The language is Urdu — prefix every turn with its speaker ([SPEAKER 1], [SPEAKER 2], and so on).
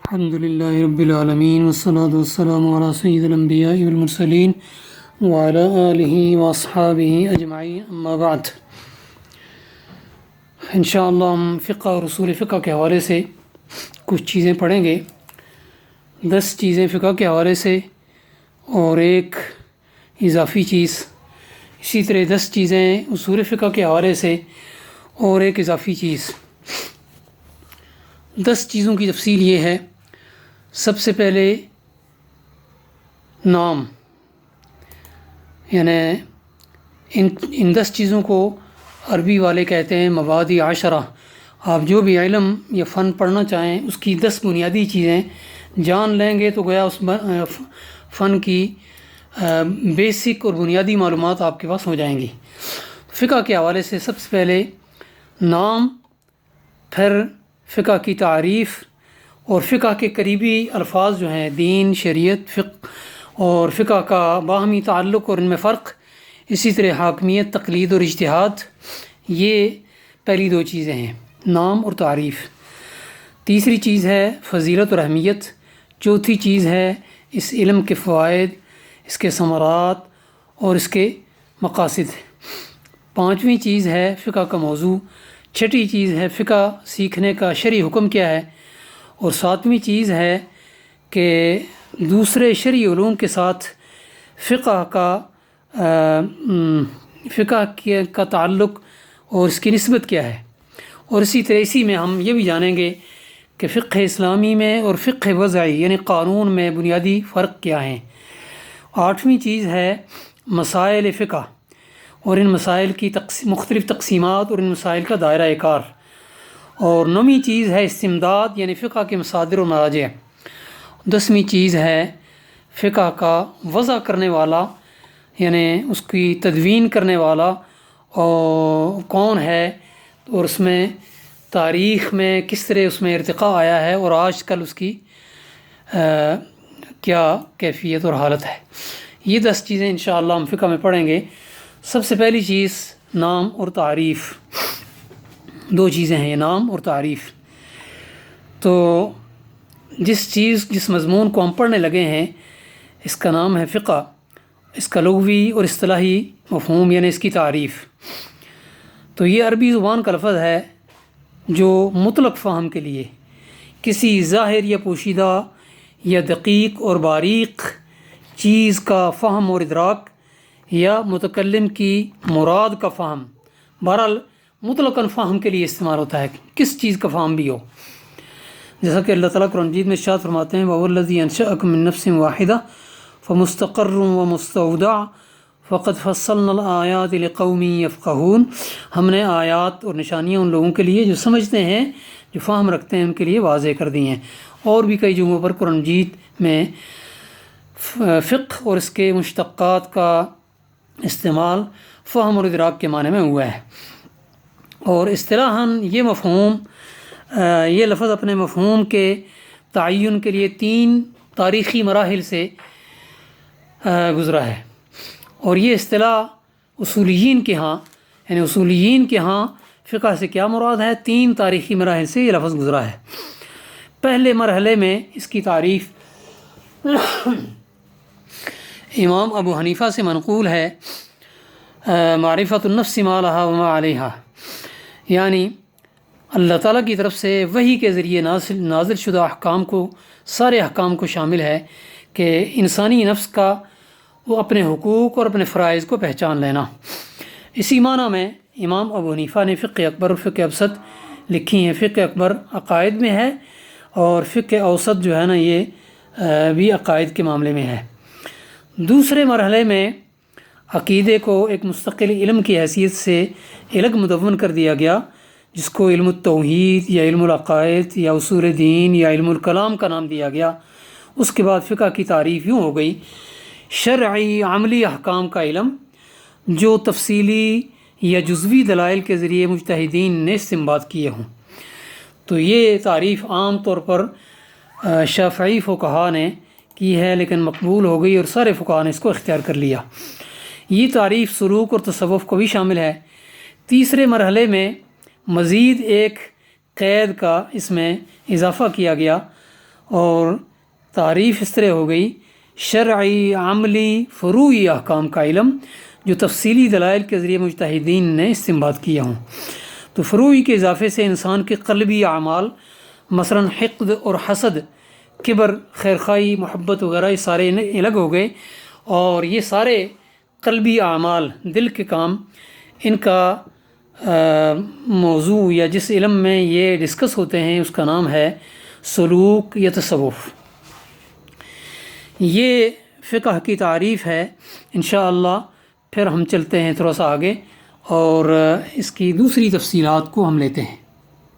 [SPEAKER 1] الحمد للہ رب العالمین والصلاة والسلام علی سید الانبیاء والمرسلین وعلی آلہ واصحابہ اجمعین اما بعد۔ انشاءاللہ ہم فقہ اور اصول فقہ کے حوالے سے کچھ چیزیں پڑھیں گے، 10 چیزیں فقہ کے حوالے سے اور ایک اضافی چیز، اسی طرح 10 چیزیں اصول فقہ کے حوالے سے اور ایک اضافی چیز۔ 10 چیزوں کی تفصیل یہ ہے، سب سے پہلے نام، یعنی ان 10 چیزوں کو عربی والے کہتے ہیں مبادئ عشرہ۔ آپ جو بھی علم یا فن پڑھنا چاہیں اس کی 10 بنیادی چیزیں جان لیں گے تو گویا اس فن کی بیسک اور بنیادی معلومات آپ کے پاس ہو جائیں گی۔ فقہ کے حوالے سے سب سے پہلے نام، پھر فقہ کی تعریف اور فقہ کے قریبی الفاظ جو ہیں دین، شریعت، فقہ اور فقہ کا باہمی تعلق اور ان میں فرق، اسی طرح حاکمیت، تقلید اور اجتہاد، یہ پہلی 2 چیزیں ہیں، نام اور تعریف۔ تیسری چیز ہے فضیلت اور اہمیت، چوتھی چیز ہے اس علم کے فوائد، اس کے ثمرات اور اس کے مقاصد، پانچویں چیز ہے فقہ کا موضوع، چھٹی چیز ہے فقہ سیکھنے کا شرعی حکم کیا ہے، اور ساتویں چیز ہے کہ دوسرے شرعی علوم کے ساتھ فقہ کا تعلق اور اس کی نسبت کیا ہے، اور اسی طرح اسی میں ہم یہ بھی جانیں گے کہ فقہ اسلامی میں اور فقہ وضعی یعنی قانون میں بنیادی فرق کیا ہیں۔ 8ویں چیز ہے مسائل فقہ اور ان مسائل کی مختلف تقسیمات اور ان مسائل کا دائرہ کار، اور 9ویں چیز ہے استمداد یعنی فقہ کے مصادر و مراجع۔ 10ویں چیز ہے فقہ کا وضع کرنے والا یعنی اس کی تدوین کرنے والا اور کون ہے، اور اس میں تاریخ میں کس طرح اس میں ارتقاء آیا ہے اور آج کل اس کی کیا کیفیت اور حالت ہے۔ یہ 10 چیزیں انشاءاللہ ہم فقہ میں پڑھیں گے۔ سب سے پہلی چیز نام اور تعریف، 2 چیزیں ہیں یہ نام اور تعریف۔ تو جس مضمون کو ہم پڑھنے لگے ہیں اس کا نام ہے فقہ، اس کا لغوی اور اصطلاحی مفہوم یعنی اس کی تعریف۔ تو یہ عربی زبان کا لفظ ہے جو مطلق فہم کے لیے کسی ظاہر یا پوشیدہ یا دقیق اور باریک چیز کا فہم اور ادراک یا متکلم کی مراد کا فہم، بہرحال مطلقاً فہم کے لیے استعمال ہوتا ہے، کس چیز کا فہم بھی ہو، جیسا کہ اللہ تعالیٰ قرآن مجید میں ارشاد فرماتے ہیں وَهُوَ الَّذِي أَنشَأَكُم مِّن نَّفْسٍ وَاحِدَةٍ فَمُسْتَقَرٌّ وَمُسْتَوْدَعٌ فَقَدْ فَصَّلْنَا الْآيَاتِ لِقَوْمٍ يَفْقَهُونَ۔ ہم نے آیات اور نشانیاں ان لوگوں کے لیے جو سمجھتے ہیں، جو فہم رکھتے ہیں، ان کے لیے واضح کر دی ہیں۔ اور بھی کئی جگہوں پر قرآن مجید میں فقہ اور اس کے مشتقات کا استعمال فہم اور ادراک کے معنی میں ہوا ہے، اور اصطلاحاً یہ مفہوم یہ لفظ اپنے مفہوم کے تعین کے لیے 3 تاریخی مراحل سے گزرا ہے، اور یہ اصطلاح اصولیین کے ہاں فقہ سے کیا مراد ہے، 3 تاریخی مراحل سے یہ لفظ گزرا ہے۔ پہلے مرحلے میں اس کی تعریف امام ابو حنیفہ سے منقول ہے، معرفت النفس ما لہا وما علیہا، یعنی اللہ تعالیٰ کی طرف سے وحی کے ذریعے نازل شدہ احکام کو، سارے احکام کو شامل ہے کہ انسانی نفس کا وہ اپنے حقوق اور اپنے فرائض کو پہچان لینا۔ اسی معنی میں امام ابو حنیفہ نے فقہ اکبر اور فقہ اوسط لکھی ہیں۔ فقہ اکبر عقائد میں ہے اور فقہ اوسط جو ہے نا یہ بھی عقائد کے معاملے میں ہے۔ دوسرے مرحلے میں عقیدے کو ایک مستقل علم کی حیثیت سے الگ مدون کر دیا گیا، جس کو علم التوحید یا علم العقائد یا اصول دین یا علم الکلام کا نام دیا گیا۔ اس کے بعد فقہ کی تعریف یوں ہو گئی، شرعی عملی احکام کا علم جو تفصیلی یا جزوی دلائل کے ذریعے مجتہدین نے استنباط کیے ہوں۔ تو یہ تعریف عام طور پر شافعی فقہا نے کی ہے لیکن مقبول ہو گئی اور سارے فقہا نے اس کو اختیار کر لیا۔ یہ تعریف سلوک اور تصوف کو بھی شامل ہے۔ تیسرے مرحلے میں مزید ایک قید کا اس میں اضافہ کیا گیا، اور تعریف اس طرح ہو گئی شرعی، عملی، فروعی احکام کا علم جو تفصیلی دلائل کے ذریعے مجتہدین نے استنباط کیا ہوں۔ تو فروعی کے اضافے سے انسان کے قلبی اعمال مثلا حقد اور حسد، کبر، خیرخواہی، محبت وغیرہ، یہ سارے الگ ہو گئے، اور یہ سارے قلبی اعمال، دل کے کام، ان کا موضوع یا جس علم میں یہ ڈسکس ہوتے ہیں اس کا نام ہے سلوک یا تصوف۔ یہ فقہ کی تعریف ہے۔ انشاءاللہ پھر ہم چلتے ہیں تھوڑا سا آگے اور اس کی دوسری تفصیلات کو ہم لیتے ہیں۔